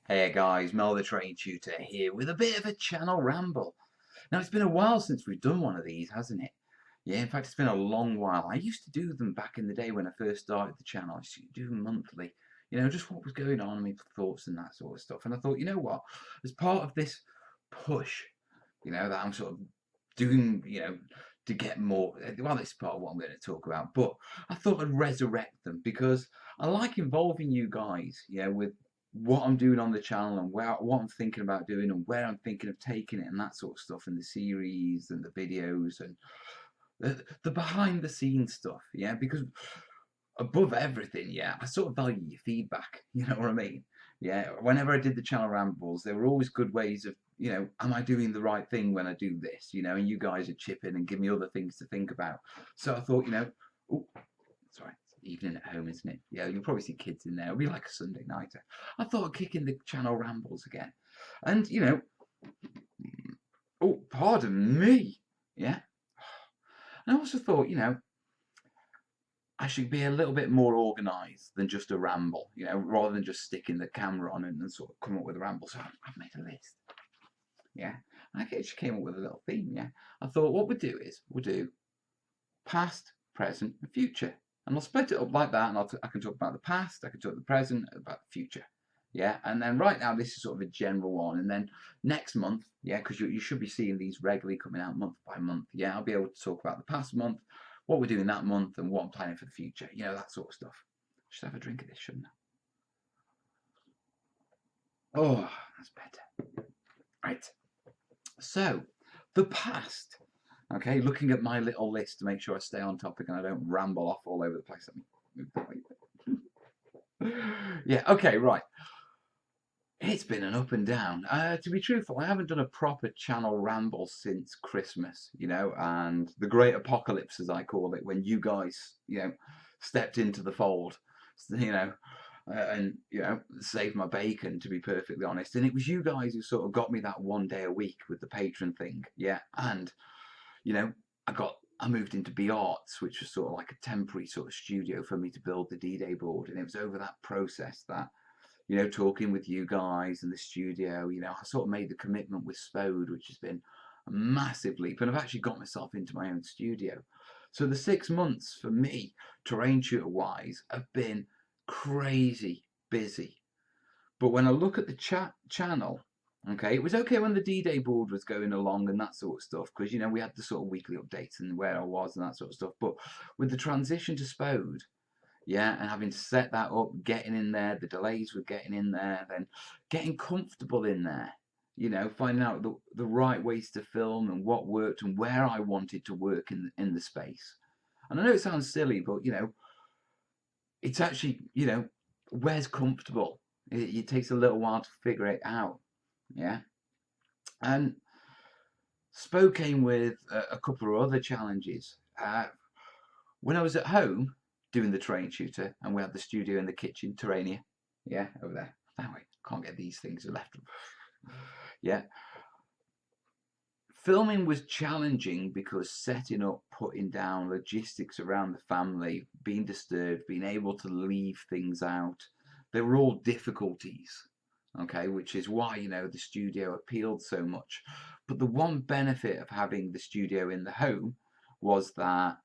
Hey guys, Mel the Train Tutor here with a bit of a channel ramble. Now it's been a while since we've done one of these, hasn't it? Yeah, in fact it's been a long while. I used to do them back in the day when I first started the channel. I used to do them monthly. Just what was going on, my thoughts and that sort of stuff. And I thought, you know what, as part of this push, that I'm sort of doing, to get more, well, this is part of what I'm going to talk about, but I thought I'd resurrect them because I like involving you guys, with what I'm doing on the channel and what I'm thinking about doing and where I'm thinking of taking it and that sort of stuff in the series and the videos and the behind the scenes stuff, yeah, because above everything, yeah, I sort of value your feedback, you know what I mean? Yeah, whenever I did the channel rambles, there were always good ways of, am I doing the right thing when I do this, and you guys would chip in and give me other things to think about. So I thought, oh, sorry, it's evening at home, isn't it? Yeah, you'll probably see kids in there. It'll be like a Sunday nighter. I thought I'd kick in the channel rambles again. And, oh, pardon me. Yeah. And I also thought, I should be a little bit more organised than just a ramble, rather than just sticking the camera on and sort of come up with a ramble. So I've made a list. Yeah. I actually came up with a little theme, yeah. I thought what we'll do is we'll do past, present, and future. And I'll split it up like that, and I can talk about the past, I can talk about the present, about the future. Yeah, and then right now this is sort of a general one, and then next month, yeah, because you should be seeing these regularly coming out month by month. Yeah, I'll be able to talk about the past month, what we're doing that month, and what I'm planning for the future. That sort of stuff. Just have a drink of this, shouldn't I? Oh, that's better. Right. So, the past. Okay, looking at my little list to make sure I stay on topic and I don't ramble off all over the place. Let me move that way. Yeah, okay, right. It's been an up and down. To be truthful, I haven't done a proper channel ramble since Christmas, and the great apocalypse, as I call it, when you guys, stepped into the fold, and, saved my bacon, to be perfectly honest. And it was you guys who sort of got me that one day a week with the patron thing, yeah. And, I moved into B Arts, which was sort of like a temporary sort of studio for me to build the D-Day board. And it was over that process that, talking with you guys in the studio, I sort of made the commitment with Spode, which has been a massive leap. And I've actually got myself into my own studio. So the 6 months for me, terrain tutor wise, have been crazy busy. But when I look at the channel, okay, it was okay when the D-Day board was going along and that sort of stuff, because, we had the sort of weekly updates and where I was and that sort of stuff. But with the transition to Spode, yeah, and having to set that up, getting in there, the delays with getting in there, then getting comfortable in there, finding out the right ways to film and what worked and where I wanted to work in the space. And I know it sounds silly, but, it's actually, where's comfortable. It takes a little while to figure it out, yeah. And Spoke came with a couple of other challenges. When I was at home doing the train tutor, and we had the studio in the kitchen, Terrainia, yeah, over there. That way, can't get these things left. Yeah. Filming was challenging because setting up, putting down logistics around the family, being disturbed, being able to leave things out, they were all difficulties. Okay, which is why, the studio appealed so much. But the one benefit of having the studio in the home was that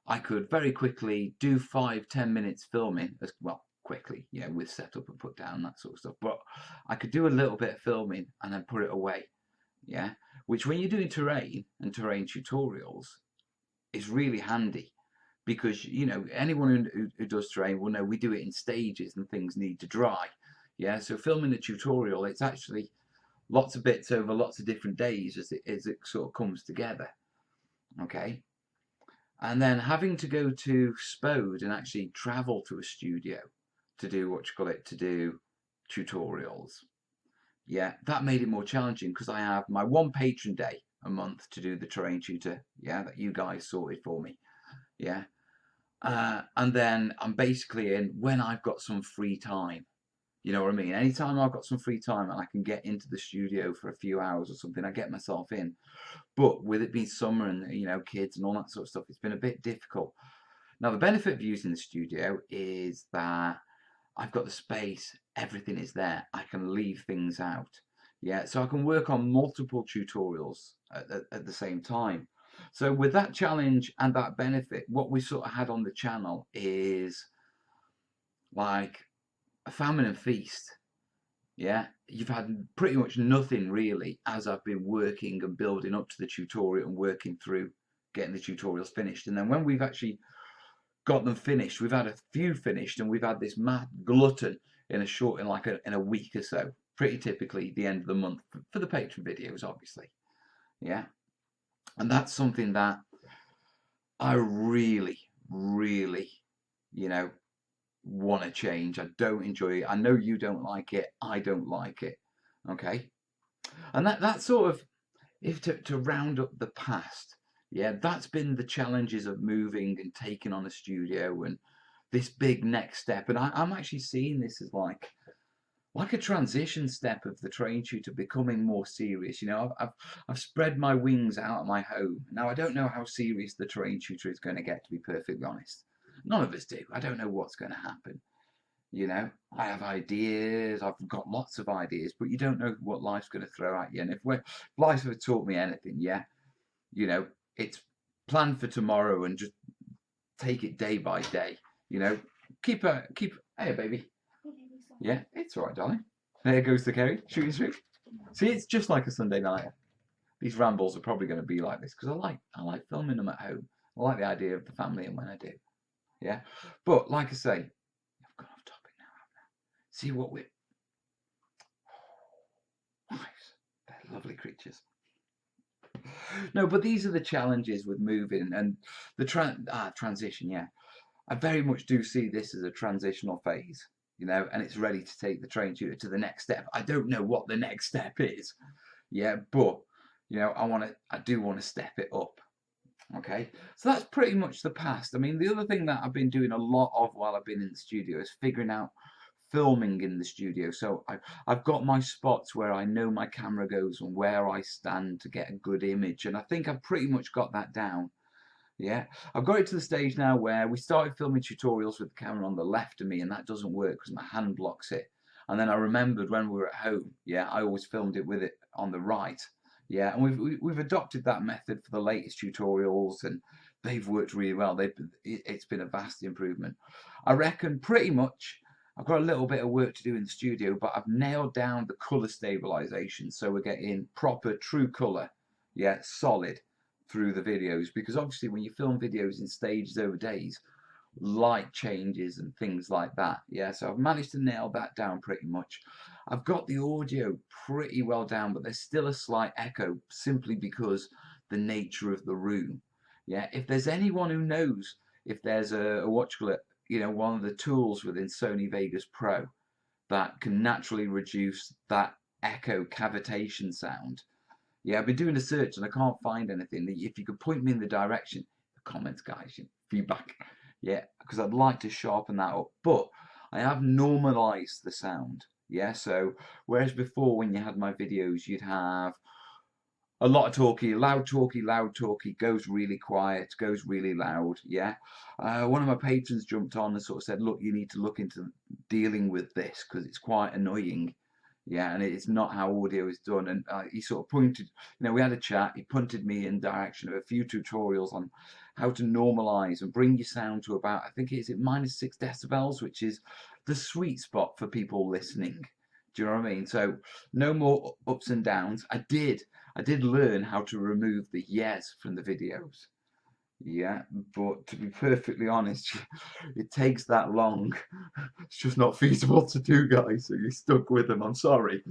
I could very quickly do 5-10 minutes filming as well, quickly, with setup and put down, that sort of stuff. But I could do a little bit of filming and then put it away, yeah. Which, when you're doing terrain and terrain tutorials, is really handy because, anyone who does terrain will know we do it in stages and things need to dry. Yeah, so filming a tutorial, it's actually lots of bits over lots of different days as it sort of comes together. Okay. And then having to go to Spode and actually travel to a studio to do to do tutorials. Yeah, that made it more challenging because I have my one patron day a month to do the terrain tutor, yeah, that you guys sorted for me. Yeah. And then I'm basically in when I've got some free time. You know what I mean? Anytime I've got some free time and I can get into the studio for a few hours or something, I get myself in. But with it being summer and, kids and all that sort of stuff, it's been a bit difficult. Now, the benefit of using the studio is that I've got the space everything is there. I can leave things out. Yeah, so I can work on multiple tutorials at the same time. So with that challenge and that benefit, what we sort of had on the channel is like a famine and feast. Yeah, you've had pretty much nothing really as I've been working and building up to the tutorial and working through getting the tutorials finished. And then when we've actually got them finished, we've had a few finished, and we've had this mad glutton in a week or so. Pretty typically the end of the month for the Patreon videos, obviously. Yeah, and that's something that I really, really, you know, want to change. I don't enjoy it. I know you don't like it. I don't like it. Okay, and that sort of, if to round up the past, yeah, that's been the challenges of moving and taking on a studio and this big next step. And I'm actually seeing this as like a transition step of the train tutor becoming more serious. You know, I've spread my wings out of my home. Now I don't know how serious the train tutor is going to get, to be perfectly honest. None of us do. I don't know what's going to happen. You know, I have ideas. I've got lots of ideas, but you don't know what life's going to throw at you. And if life's ever taught me anything, yeah, you know, it's plan for tomorrow and just take it day by day. You know, keep. Hey, baby. Yeah, it's all right, darling. There goes the Kerry, shooting through. See, it's just like a Sunday night. These rambles are probably going to be like this because I like filming them at home. I like the idea of the family and when I do. Yeah, but like I say, I've gone off topic now. See what we're. Nice. They're lovely creatures. No, but these are the challenges with moving and the transition. Yeah, I very much do see this as a transitional phase. You know, and it's ready to take the train tutor to the next step. I don't know what the next step is. Yeah, but you know, I do want to step it up. Okay, so that's pretty much the past. I mean, the other thing that I've been doing a lot of while I've been in the studio is figuring out filming in the studio. So I've got my spots where I know my camera goes and where I stand to get a good image, and I think I've pretty much got that down. Yeah, I've got it to the stage now where we started filming tutorials with the camera on the left of me, and that doesn't work because my hand blocks it. And then I remembered when we were at home, yeah, I always filmed it with it on the right. Yeah, and we've adopted that method for the latest tutorials, and they've worked really well. It's been a vast improvement. I reckon pretty much I've got a little bit of work to do in the studio, but I've nailed down the color stabilization, so we're getting proper true color, yeah, solid through the videos, because obviously when you film videos in stages over days, light changes and things like that. Yeah, so I've managed to nail that down pretty much. I've got the audio pretty well down, but there's still a slight echo simply because the nature of the room. Yeah, if there's anyone who knows if there's a you know, one of the tools within Sony Vegas Pro that can naturally reduce that echo cavitation sound, yeah, I've been doing a search and I can't find anything. If you could point me in the direction, the comments, guys, feedback, yeah, because I'd like to sharpen that up. But I have normalized the sound, yeah. So whereas before, when you had my videos, you'd have a lot of talky, loud talky, goes really quiet, goes really loud, yeah. One of my patrons jumped on and sort of said, look, you need to look into dealing with this because it's quite annoying. Yeah, and it's not how audio is done. And he sort of pointed, you know, we had a chat. He punted me in direction of a few tutorials on how to normalize and bring your sound to about, I think it's -6 decibels, which is the sweet spot for people listening. Do you know what I mean? So no more ups and downs. I did learn how to remove the yes from the videos. Yeah, but to be perfectly honest, it takes that long. It's just not feasible to do, guys, so you're stuck with them. I'm sorry.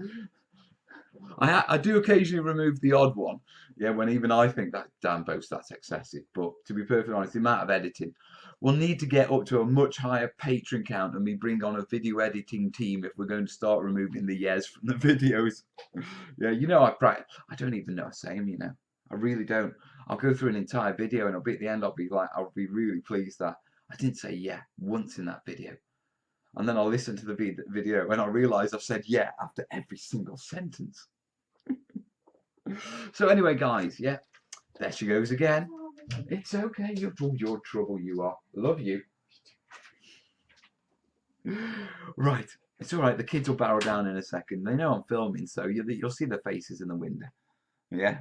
I do occasionally remove the odd one, yeah, when even I think that, damn boast, that's excessive. But to be perfectly honest, the amount of editing, we'll need to get up to a much higher patron count and we bring on a video editing team if we're going to start removing the yes from the videos. Yeah, you know, I don't even know I say them, you know. I really don't. I'll go through an entire video and I'll be at the end, I'll be really pleased that I didn't say yeah once in that video. And then I'll listen to the video and I'll realise I've said yeah after every single sentence. So anyway, guys, yeah, there she goes again. It's okay, you're your trouble, you are. Love you. Right, It's all right. The kids will barrel down in a second. They know I'm filming, so you'll see their faces in the window. Yeah,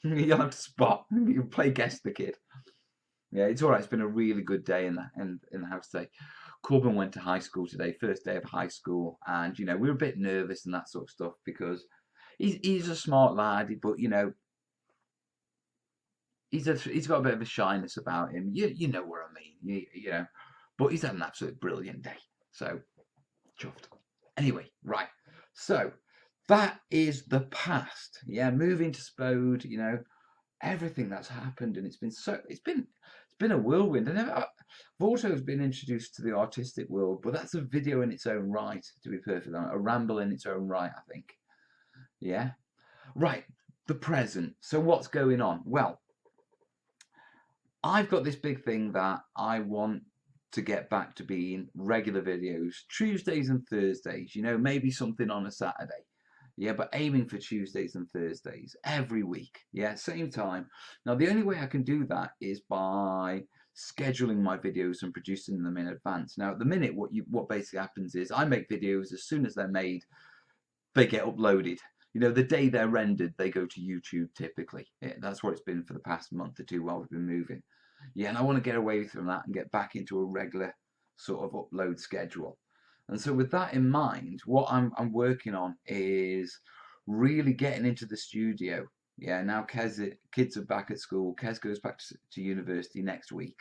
you'll have to spot. You play guess the kid. Yeah, it's all right. It's been a really good day in the house today. Corbin went to high school today, first day of high school, and we were a bit nervous and that sort of stuff because he's a smart lad, but he's got a bit of a shyness about him. You know what I mean, but he's had an absolute brilliant day, so chuffed. Anyway, right, so that is the past. Yeah, moving to Spode, everything that's happened, and it's been a whirlwind. And I've also been introduced to the artistic world, but that's a video in its own right, to be perfectly honest, a ramble in its own right, I think. Yeah, right. The present. So what's going on? Well, I've got this big thing that I want to get back to being regular videos, Tuesdays and Thursdays, maybe something on a Saturday. Yeah, but aiming for Tuesdays and Thursdays every week. Yeah, same time. Now, the only way I can do that is by scheduling my videos and producing them in advance. Now, at the minute, what basically happens is I make videos as soon as they're made, they get uploaded. The day they're rendered, they go to YouTube typically. Yeah, that's what it's been for the past month or two while we've been moving. Yeah, and I want to get away from that and get back into a regular sort of upload schedule. And so with that in mind, what I'm working on is really getting into the studio. Yeah, now kids are back at school. Kez goes back to university next week.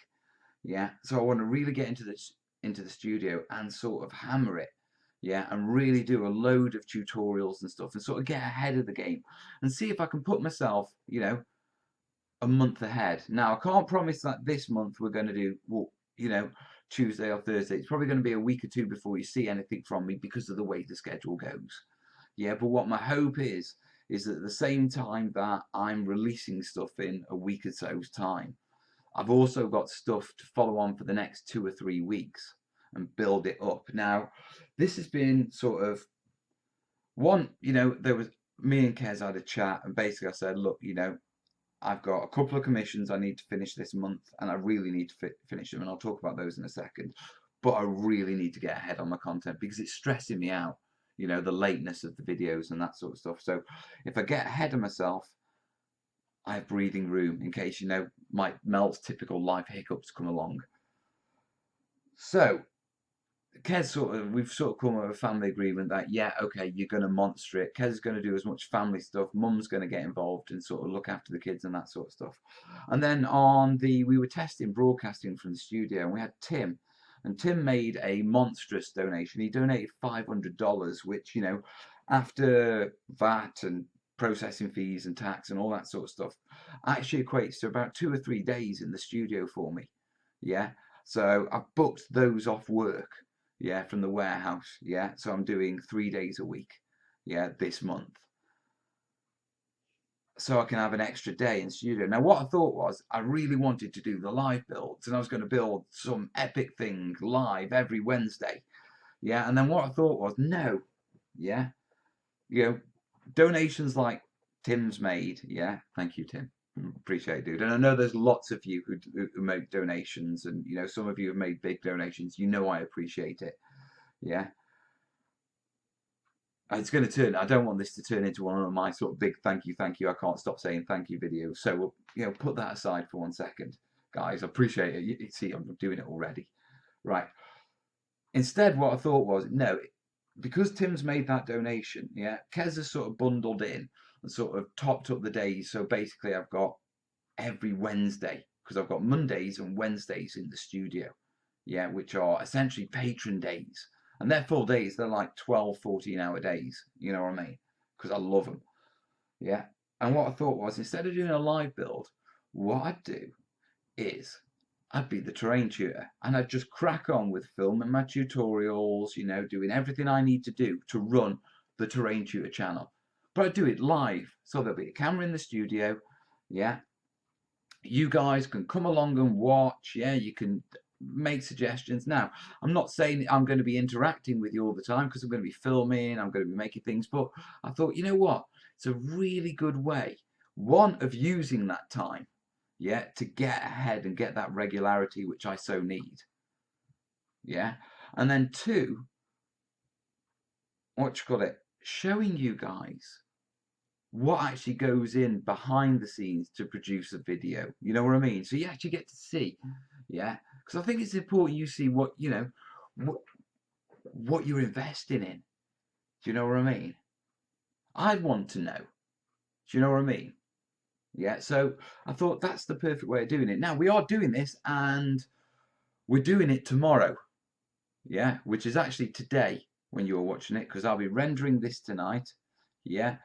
Yeah, so I want to really get into the studio and sort of hammer it. Yeah, and really do a load of tutorials and stuff and sort of get ahead of the game and see if I can put myself, a month ahead. Now, I can't promise that this month we're going to do, Tuesday or Thursday. It's probably going to be a week or two before you see anything from me because of the way the schedule goes. Yeah, but what my hope is that at the same time that I'm releasing stuff in a week or so's time, I've also got stuff to follow on for the next 2 or 3 weeks and build it up. Now, this has been sort of there was me and Kez had a chat, and basically I said, look, I've got a couple of commissions I need to finish this month, and I really need to finish them, and I'll talk about those in a second. But I really need to get ahead on my content because it's stressing me out, the lateness of the videos and that sort of stuff. So if I get ahead of myself, I have breathing room in case, Mel's typical life hiccups come along. So we've sort of come with a family agreement that, yeah, okay, you're going to monster it. Kez is going to do as much family stuff. Mum's going to get involved and sort of look after the kids and that sort of stuff. And then we were testing broadcasting from the studio, and we had Tim. And Tim made a monstrous donation. He donated $500, which, after VAT and processing fees and tax and all that sort of stuff, actually equates to about 2 or 3 days in the studio for me. Yeah. So I booked those off work. Yeah, from the warehouse. Yeah, so I'm doing 3 days a week. Yeah, this month. So I can have an extra day in studio. Now, what I thought was I really wanted to do the live builds, and I was going to build some epic thing live every Wednesday. Yeah, and then what I thought was no. Yeah, donations like Tim's made. Yeah, thank you, Tim. Appreciate it, dude. And I know there's lots of you who make donations, and some of you have made big donations. I appreciate it. Yeah, it's going to turn. I don't want this to turn into one of my sort of big thank you. I can't stop saying thank you videos. So we'll put that aside for 1 second, guys. I appreciate it. You see, I'm doing it already. Right. Instead, what I thought was no, because Tim's made that donation. Yeah, Kez has sort of bundled in and sort of topped up the days. So basically, I've got every Wednesday because I've got Mondays and Wednesdays in the studio. Yeah, which are essentially patron days. And they're full days. They're like 12, 14-hour days. You know what I mean? Because I love them. Yeah. And what I thought was, instead of doing a live build, what I'd do is I'd be the terrain tutor. And I'd just crack on with filming my tutorials, doing everything I need to do to run the terrain tutor channel. But I'd do it live. So there'll be a camera in the studio. Yeah. You guys can come along and watch. Yeah. You can make suggestions. Now, I'm not saying I'm going to be interacting with you all the time because I'm going to be filming, I'm going to be making things, but I thought, you know what? It's a really good way, one, of using that time, yeah, to get ahead and get that regularity which I so need. Yeah. And then two, showing you guys what actually goes in behind the scenes to produce a video. You know what I mean? So you actually get to see, yeah. Because I think it's important you see what what you're investing in. Do you know what I mean? I'd want to know. Do you know what I mean? Yeah. So I thought that's the perfect way of doing it. Now we are doing this, and we're doing it tomorrow. Yeah, which is actually today when you're watching it, because I'll be rendering this tonight. Yeah.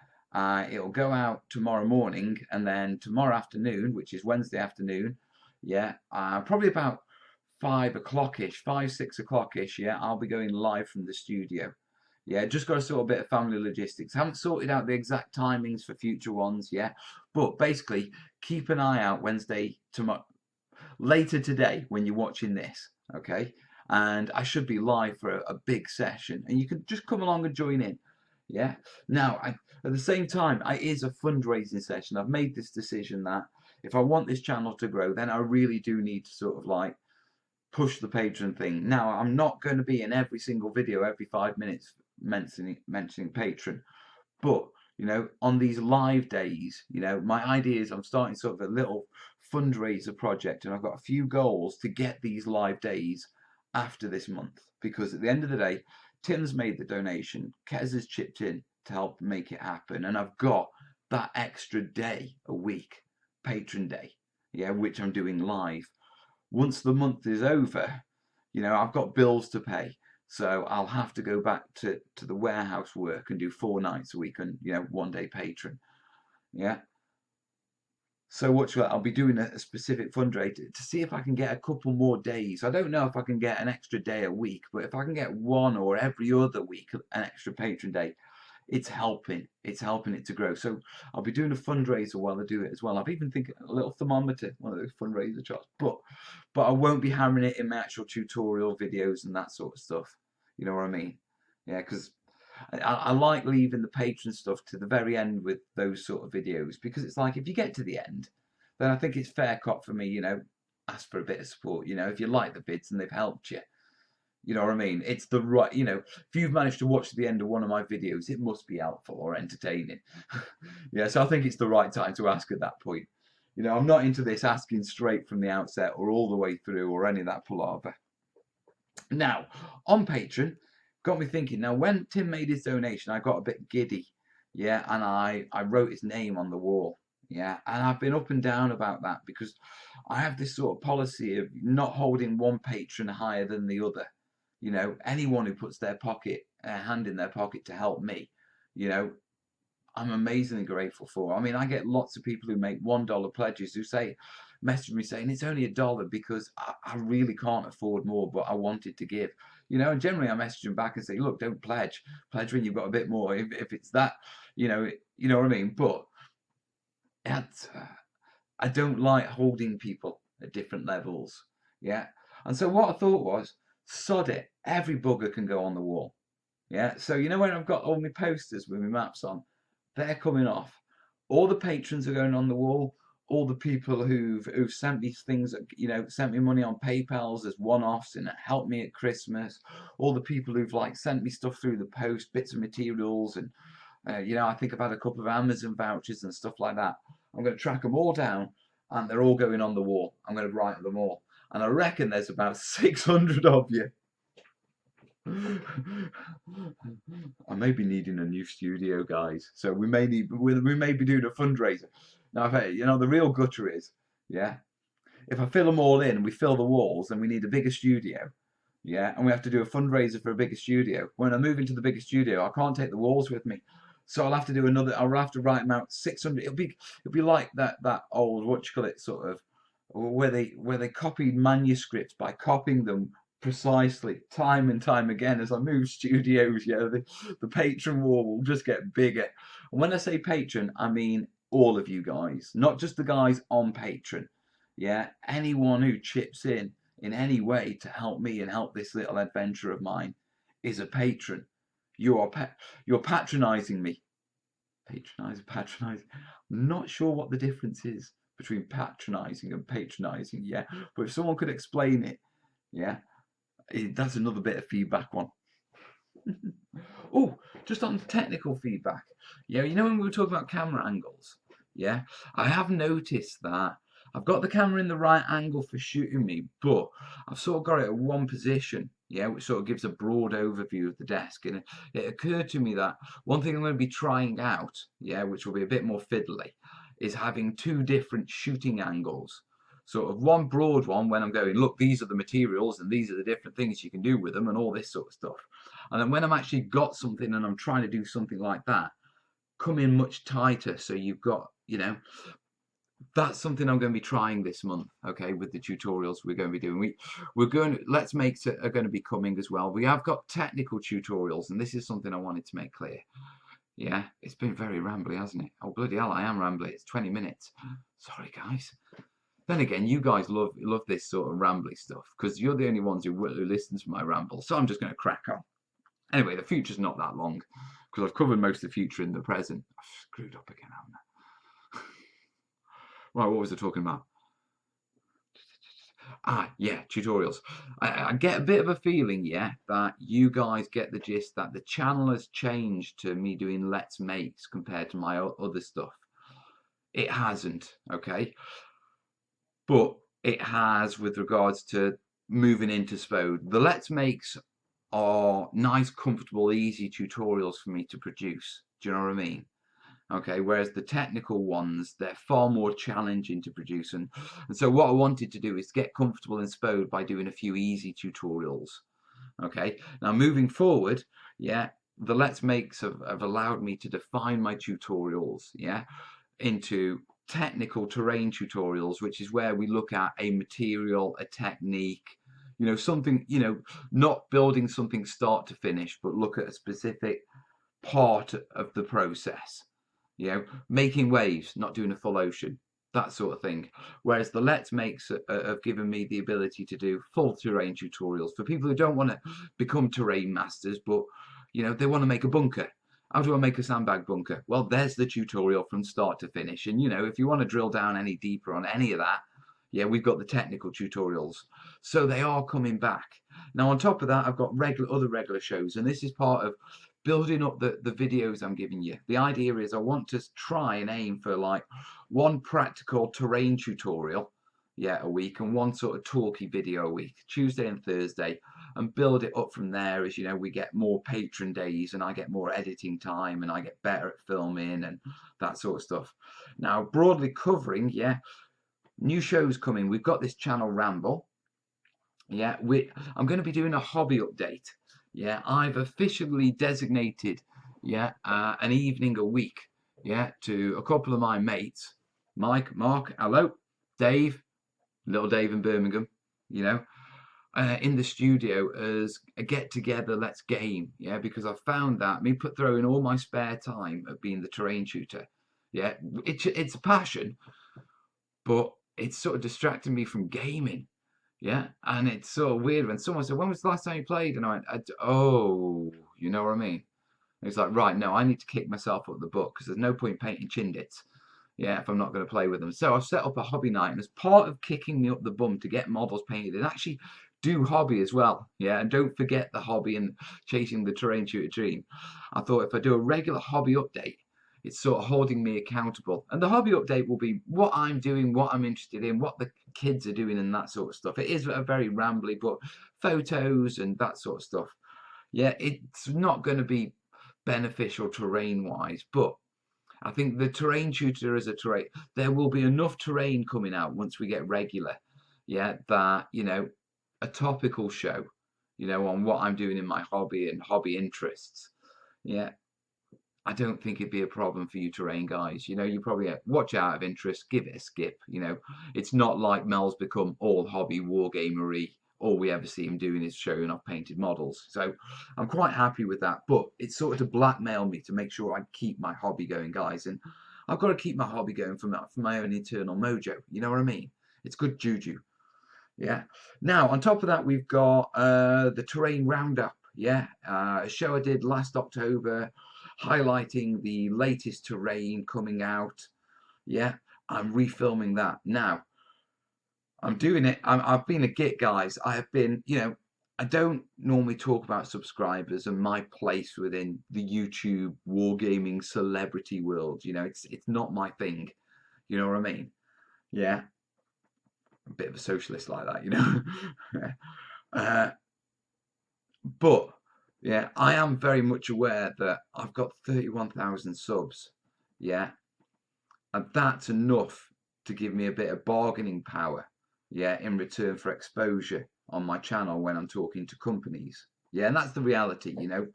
It'll go out tomorrow morning, and then tomorrow afternoon, which is Wednesday afternoon, yeah, probably about 5 o'clock-ish, 6 o'clock-ish, yeah, I'll be going live from the studio. Yeah, just got to sort a bit of family logistics. Haven't sorted out the exact timings for future ones, yeah, but basically keep an eye out Wednesday tomorrow, later today when you're watching this, okay? And I should be live for a big session, and you can just come along and join in. Yeah. Now, at the same time, it is a fundraising session. I've made this decision that if I want this channel to grow, then I really do need to sort of like push the patron thing. Now, I'm not going to be in every single video every 5 minutes mentioning patron, but on these live days, my idea is I'm starting sort of a little fundraiser project, and I've got a few goals to get these live days after this month, because at the end of the day, Tim's made the donation, Kez has chipped in to help make it happen, and I've got that extra day a week, patron day, yeah, which I'm doing live. Once the month is over, I've got bills to pay. So I'll have to go back to the warehouse work and do 4 nights a week and, 1 day patron. Yeah. So I'll be doing a specific fundraiser to see if I can get a couple more days. I don't know if I can get an extra day a week, but if I can get one or every other week an extra patron day, it's helping. It's helping it to grow. So I'll be doing a fundraiser while I do it as well. I've even thinking a little thermometer, one of those fundraiser charts, but I won't be hammering it in my actual tutorial videos and that sort of stuff. You know what I mean? Yeah, because I like leaving the patron stuff to the very end with those sort of videos, because it's like if you get to the end, then I think it's fair cop for me, ask for a bit of support. If you like the vids and they've helped you. You know what I mean? It's the right, if you've managed to watch the end of one of my videos, it must be helpful or entertaining. Yeah, so I think it's the right time to ask at that point. I'm not into this asking straight from the outset or all the way through or any of that palaver. Now, on Patreon, got me thinking. Now, when Tim made his donation, I got a bit giddy. Yeah, and I wrote his name on the wall. Yeah, and I've been up and down about that, because I have this sort of policy of not holding one patron higher than the other. Anyone who puts their hand in their pocket to help me, I'm amazingly grateful for. I mean, I get lots of people who make $1 pledges who message me saying it's only $1 because I really can't afford more, but I wanted to give. And generally I message them back and say, look, don't pledge when you've got a bit more. If it's that, you know what I mean. But I don't like holding people at different levels. Yeah. And so what I thought was, sod it, every bugger can go on the wall. Yeah. So when I've got all my posters with my maps on, they're coming off. All the patrons are going on the wall. All the people who've sent me things, sent me money on PayPal's as one-offs and helped me at Christmas. All the people who've sent me stuff through the post, bits of materials, and I think I've had a couple of Amazon vouchers and stuff like that. I'm going to track them all down, and they're all going on the wall. I'm going to write them all, and I reckon there's about 600 of you. I may be needing a new studio, guys. So we may be doing a fundraiser. Now, the real gutter is, yeah, if I fill them all in and we fill the walls, then we need a bigger studio, yeah, and we have to do a fundraiser for a bigger studio. When I move into the bigger studio, I can't take the walls with me, so I'll have to do another. I'll have to write them out 600. It'll be like that old sort of where they copied manuscripts by copying them precisely time and time again. As I move studios, the patron wall will just get bigger. And when I say patron, I mean all of you guys, not just the guys on Patreon. Yeah, anyone who chips in any way to help me and help this little adventure of mine is a patron. You're patronizing me. Patronizing. I'm not sure what the difference is between patronizing and patronizing. Yeah, but if someone could explain it, yeah, that's another bit of feedback one. Oh, just on technical feedback. Yeah, you know when we were talking about camera angles? Yeah, I have noticed that I've got the camera in the right angle for shooting me, but I've sort of got it at one position, yeah, which sort of gives a broad overview of the desk. And it occurred to me that one thing I'm going to be trying out, yeah, which will be a bit more fiddly, is having two different shooting angles. Sort of one broad one when I'm going, look, these are the materials and these are the different things you can do with them and all this sort of stuff. And then when I'm actually got something and I'm trying to do something like that, come in much tighter. So you've got, that's something I'm going to be trying this month, okay, with the tutorials we're going to be doing. We're going to, Let's Makes are going to be coming as well. We have got technical tutorials, and this is something I wanted to make clear. Yeah, it's been very rambly, hasn't it? Oh, bloody hell, I am rambly. It's 20 minutes. Sorry, guys. Then again, you guys love this sort of rambly stuff because you're the only ones who listen to my ramble. So I'm just going to crack on. Anyway, the future's not that long because I've covered most of the future in the present. I've screwed up again, haven't I? Right, what was I talking about? Yeah, tutorials. I get a bit of a feeling, yeah, that you guys get the gist that the channel has changed to me doing Let's Makes compared to my other stuff. It hasn't, okay? But it has with regards to moving into Spode. The Let's Makes are nice, comfortable, easy tutorials for me to produce. Do you know what I mean? Okay, whereas the technical ones, they're far more challenging to produce. And so what I wanted to do is get comfortable in Spode by doing a few easy tutorials. Okay, now moving forward, yeah, the Let's Makes have allowed me to define my tutorials, yeah, into technical terrain tutorials, which is where we look at a material, a technique, something, not building something start to finish, but look at a specific part of the process. Making waves, not doing a full ocean, that sort of thing. Whereas the Let's Makes have given me the ability to do full terrain tutorials for people who don't want to become terrain masters, but they want to make a bunker. How do I make a sandbag bunker? Well, there's the tutorial from start to finish. And if you want to drill down any deeper on any of that, yeah, we've got the technical tutorials. So they are coming back. Now, on top of that, I've got other regular shows, and this is part of building up the videos I'm giving you. The idea is I want to try and aim for like one practical terrain tutorial, yeah, a week, and one sort of talky video a week, Tuesday and Thursday, and build it up from there as we get more patron days and I get more editing time and I get better at filming and that sort of stuff. Now, broadly covering, yeah, new shows coming. We've got this channel Ramble. Yeah, I'm going to be doing a hobby update. Yeah, I've officially designated, yeah, an evening a week, yeah, to a couple of my mates, Mike, Mark, hello, Dave, little Dave in Birmingham, in the studio as a get together, let's game, yeah, because I found that me throwing all my spare time at being the terrain shooter, yeah, it's a passion, but it's sort of distracting me from gaming. Yeah, and it's so weird when someone said, "When was the last time you played?" And I went, "Oh, you know what I mean?" And it's like, right, no, I need to kick myself up the butt because there's no point painting Chindits, yeah, if I'm not going to play with them. So I've set up a hobby night, and as part of kicking me up the bum to get models painted and actually do hobby as well, yeah, and don't forget the hobby and chasing the terrain shooter dream. I thought if I do a regular hobby update, it's sort of holding me accountable. And the hobby update will be what I'm doing, what I'm interested in, what the kids are doing, and that sort of stuff. It is a very rambly, but photos and that sort of stuff. Yeah, it's not going to be beneficial terrain wise, but I think the terrain shooter as a terrain, there will be enough terrain coming out once we get regular. Yeah, that, a topical show, on what I'm doing in my hobby and hobby interests. Yeah, I don't think it'd be a problem for you terrain guys. You probably watch out of interest, give it a skip. It's not like Mel's become all hobby wargamery. All we ever see him doing is showing off painted models. So I'm quite happy with that. But it's sort of to blackmail me to make sure I keep my hobby going, guys. And I've got to keep my hobby going for my own internal mojo. You know what I mean? It's good juju. Yeah. Now, on top of that, we've got the terrain roundup. Yeah. A show I did last October highlighting the latest terrain coming out. Yeah. I'm refilming that. Now, I'm doing it. I've been a git, guys. I have been, I don't normally talk about subscribers and my place within the YouTube wargaming celebrity world. You know, it's not my thing. You know what I mean? Yeah, a bit of a socialist like that, you know. uh, but yeah, I am very much aware that I've got 31,000 subs. Yeah, and that's enough to give me a bit of bargaining power. Yeah, in return for exposure on my channel when I'm talking to companies. Yeah, and that's the reality, you know.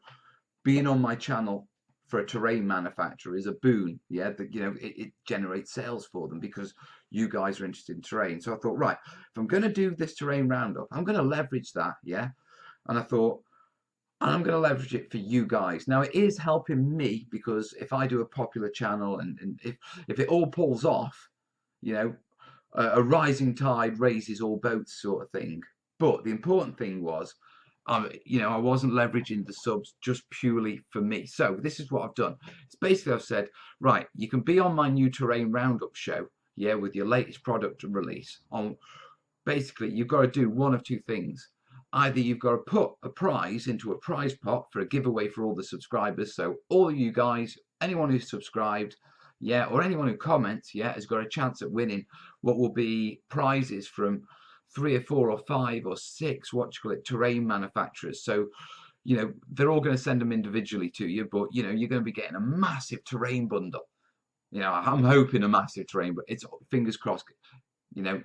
Being on my channel for a terrain manufacturer is a boon. Yeah, that, you know, it generates sales for them because you guys are interested in terrain. So I thought, right, if I'm going to do this terrain roundup, I'm going to leverage that. Yeah, and I thought, and I'm going to leverage it for you guys. Now it is helping me because if I do a popular channel and if it all pulls off, you know, a rising tide raises all boats sort of thing. But the important thing was, you know, I wasn't leveraging the subs just purely for me. So this is what I've done. It's basically I've said, right, you can be on my new terrain roundup show, yeah, with your latest product release. On basically, you've got to do one of two things. Either you've got to put a prize into a prize pot for a giveaway for all the subscribers. So all of you guys, anyone who's subscribed, yeah, or anyone who comments, yeah, has got a chance at winning what will be prizes from 3 or 4 or 5 or 6, what you call it, terrain manufacturers. So, you know, they're all going to send them individually to you, but, you know, you're going to be getting a massive terrain bundle. You know, I'm hoping a massive terrain, but it's fingers crossed, you know,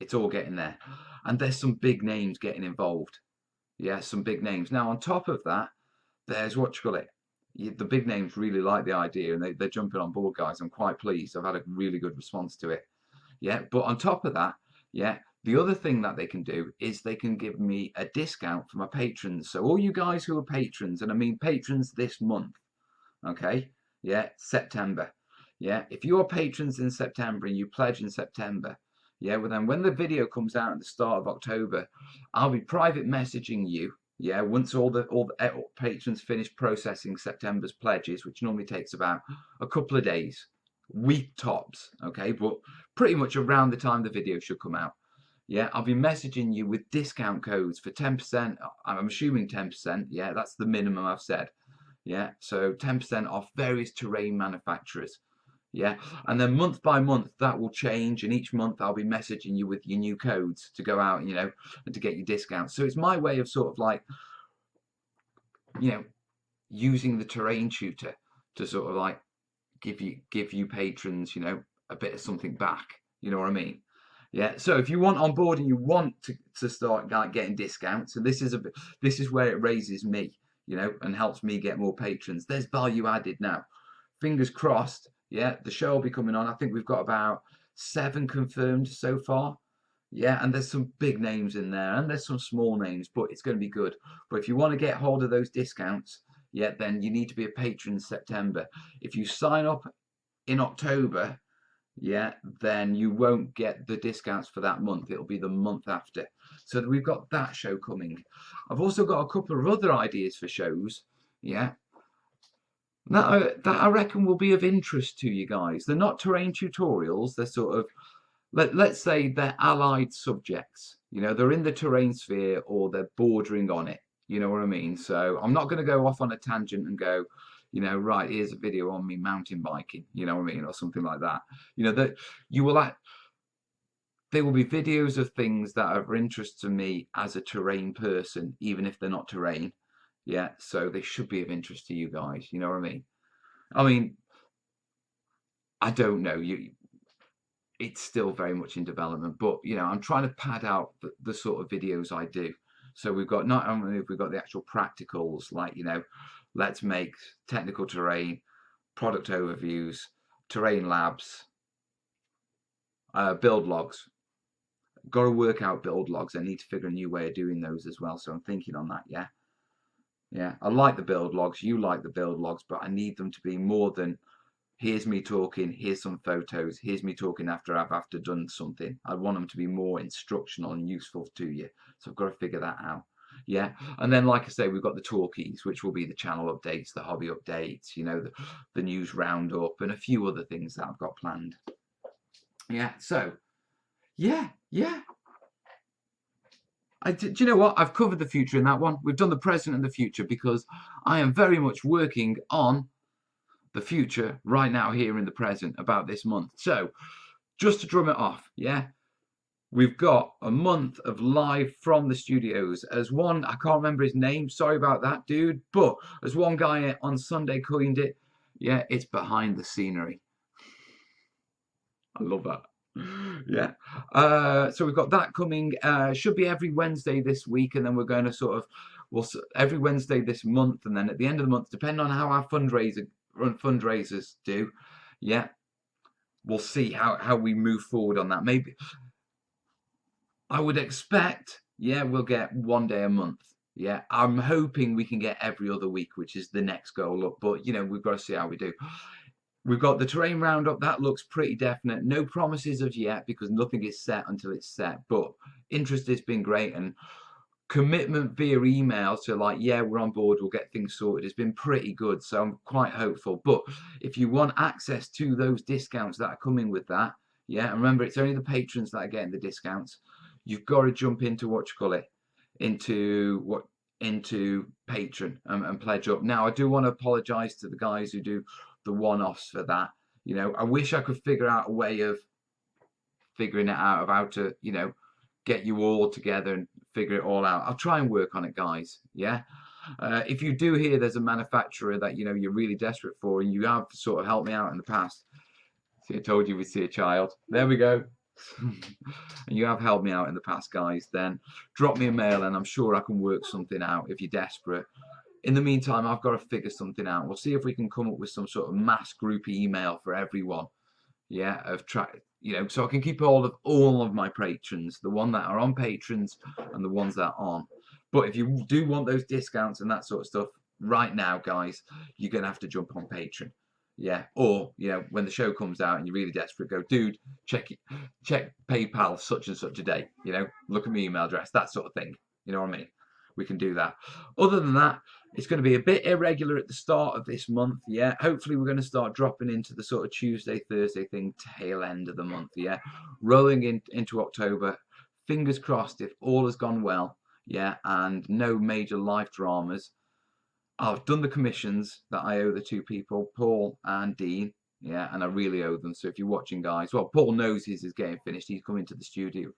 it's all getting there. And there's some big names getting involved. Yeah, some big names. Now, on top of that, there's what you call it. The big names really like the idea and they're jumping on board, guys. I'm quite pleased. I've had a really good response to it. Yeah, but on top of that, yeah, the other thing that they can do is they can give me a discount for my patrons. So all you guys who are patrons, and I mean patrons this month, okay? Yeah, September. Yeah, if you are patrons in September and you pledge in September, yeah, well then when the video comes out at the start of October, I'll be private messaging you. Yeah, once all the patrons finish processing September's pledges, which normally takes about a couple of days, week tops, okay, but pretty much around the time the video should come out. Yeah, I'll be messaging you with discount codes for 10%. I'm assuming 10%. Yeah, that's the minimum I've said. Yeah, so 10% off various terrain manufacturers. Yeah, and then month by month that will change, and each month I'll be messaging you with your new codes to go out, you know, and to get your discounts. So it's my way of sort of like, you know, using the terrain tutor to sort of like give you patrons, you know, a bit of something back. You know what I mean? Yeah. So if you want on board and you want to start like getting discounts, and this is where it raises me, you know, and helps me get more patrons. There's value added now. Fingers crossed. Yeah, the show will be coming on. I think we've got about 7 confirmed so far. Yeah, and there's some big names in there, and there's some small names, but it's going to be good. But if you want to get hold of those discounts, yeah, then you need to be a patron in September. If you sign up in October, yeah, then you won't get the discounts for that month. It'll be the month after. So we've got that show coming. I've also got a couple of other ideas for shows, yeah, that I reckon will be of interest to you guys. They're not terrain tutorials. They're sort of, let's say they're allied subjects. You know, they're in the terrain sphere or they're bordering on it. You know what I mean? So I'm not going to go off on a tangent and go, you know, right, here's a video on me mountain biking. You know what I mean? Or something like that. You know, that you will there will be videos of things that are of interest to me as a terrain person, even if they're not terrain. Yeah, so they should be of interest to you guys. You know what I mean? I mean, I don't know. It's still very much in development, but you know, I'm trying to pad out the sort of videos I do. So we've got not only have we got the actual practicals, like, you know, let's make technical terrain, product overviews, terrain labs, build logs. Got to work out build logs. I need to figure a new way of doing those as well. So I'm thinking on that. Yeah. Yeah. I like the build logs. You like the build logs, but I need them to be more than here's me talking, here's some photos, here's me talking after I've done something. I want them to be more instructional and useful to you. So I've got to figure that out. Yeah. And then, like I say, we've got the talkies, which will be the channel updates, the hobby updates, you know, the news roundup, and a few other things that I've got planned. Yeah. So, yeah. Do you know what? I've covered the future in that one. We've done the present and the future because I am very much working on the future right now here in the present about this month. So just to drum it off, yeah, we've got a month of live from the studios. As one, I can't remember his name, sorry about that, dude, but as one guy on Sunday coined it, yeah, it's behind the scenery. I love that. Yeah. So we've got that coming. Should be every Wednesday this week, and then we're going to sort of, well, every Wednesday this month, and then at the end of the month, depending on how our fundraisers do, yeah, we'll see how we move forward on that. Maybe I would expect, yeah, we'll get 1 day a month. Yeah, I'm hoping we can get every other week, which is the next goal up. But, you know, we've got to see how we do. We've got the terrain roundup. That looks pretty definite. No promises of yet because nothing is set until it's set. But interest has been great. And commitment via email to like, yeah, we're on board. We'll get things sorted. Has been pretty good. So I'm quite hopeful. But if you want access to those discounts that are coming with that, yeah, and remember, it's only the patrons that are getting the discounts. You've got to jump into into Patreon and pledge up. Now, I do want to apologise to the guys who do the one-offs for that. You know, I wish I could figure out a way of figuring it out of how to, you know, get you all together and figure it all out. I'll try and work on it, guys. Yeah. If you do hear there's a manufacturer that, you know, you're really desperate for and you have sort of helped me out in the past. See, I told you we'd see a child. There we go. And you have helped me out in the past, guys, then drop me a mail and I'm sure I can work something out if you're desperate. In the meantime, I've got to figure something out. We'll see if we can come up with some sort of mass group email for everyone. Yeah, you know, so I can keep hold of all of my patrons, the one that are on patrons and the ones that aren't. But if you do want those discounts and that sort of stuff right now, guys, you're gonna have to jump on Patreon. Yeah, or you know, when the show comes out and you're really desperate, go, dude, check PayPal such and such a day. You know, look at my email address, that sort of thing. You know what I mean? We can do that. Other than that, it's going to be a bit irregular at the start of this month. Yeah, hopefully we're going to start dropping into the sort of Tuesday, Thursday thing, tail end of the month. Yeah, rolling into October. Fingers crossed if all has gone well. Yeah, and no major life dramas. I've done the commissions that I owe the two people, Paul and Dean. Yeah, and I really owe them. So if you're watching, guys, well, Paul knows his is getting finished. He's coming to the studio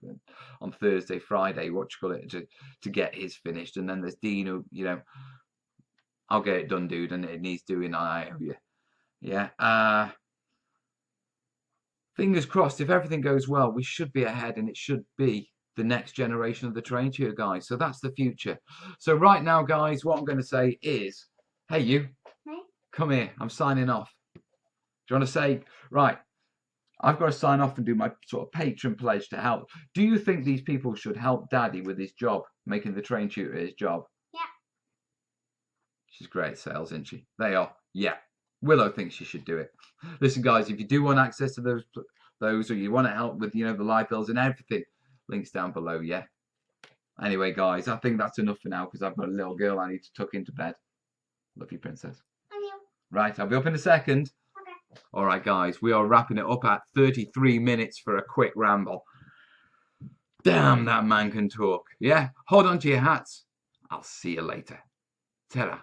on Thursday, Friday, what you call it, to get his finished. And then there's Dean who, you know, I'll get it done, dude, and it needs doing. I owe you. Yeah. Fingers crossed. If everything goes well, we should be ahead, and it should be the next generation of the train tutor, guys. So that's the future. So right now, guys, what I'm going to say is, hey, you, come here. I'm signing off. Do you want to say, right, I've got to sign off and do my sort of patron pledge to help. Do you think these people should help Daddy with his job, making the train tutor his job? Yeah. She's great at sales, isn't she? They are. Yeah. Willow thinks she should do it. Listen, guys, if you do want access to those or you want to help with, you know, the light bills and everything, links down below, yeah? Anyway, guys, I think that's enough for now because I've got a little girl I need to tuck into bed. Love you, princess. Love you. Right, I'll be up in a second. Okay. All right, guys, we are wrapping it up at 33 minutes for a quick ramble. Damn, that man can talk. Yeah, hold on to your hats. I'll see you later. Ta-ra.